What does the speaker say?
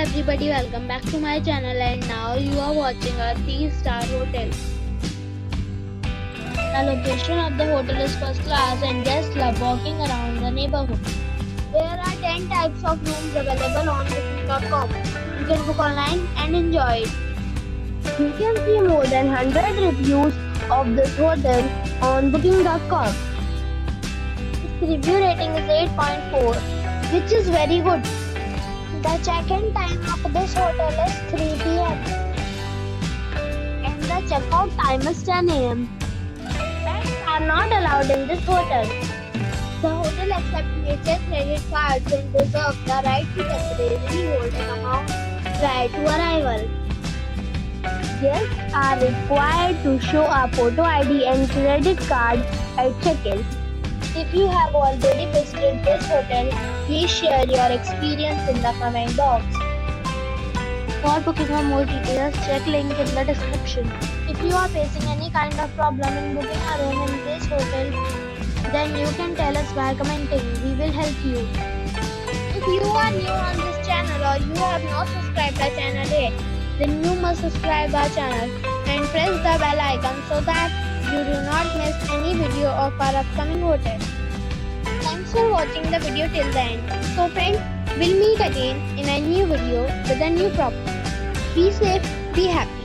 everybody, welcome back to my channel, and now you are watching a 3-star hotel. The location of the hotel is first class and guests love walking around the neighborhood. There are 10 types of rooms available on booking.com. You can book online and enjoy it. You can see more than 100 reviews of this hotel on booking.com. Its review rating is 8.4, which is very good. The check-in time of this hotel is 3 p.m. and the check-out time is 10 a.m. Pets are not allowed in this hotel. The hotel accepts major credit cards and reserves the right to temporarily hold an amount prior to arrival. Guests are required to show a photo ID and credit card at check-in. If you have already visited this hotel, please share your experience in the comment box. For booking or more details, check link in the description. If you are facing any kind of problem in booking a room in this hotel, then you can tell us by commenting. We will help you. If you are new on this channel or you have not subscribed our channel yet, then you must subscribe our channel and press the bell icon so that you do not miss any video of our upcoming hotel. Thanks for watching the video till the end. So friends, we'll meet again in a new video with a new property. Be safe, be happy.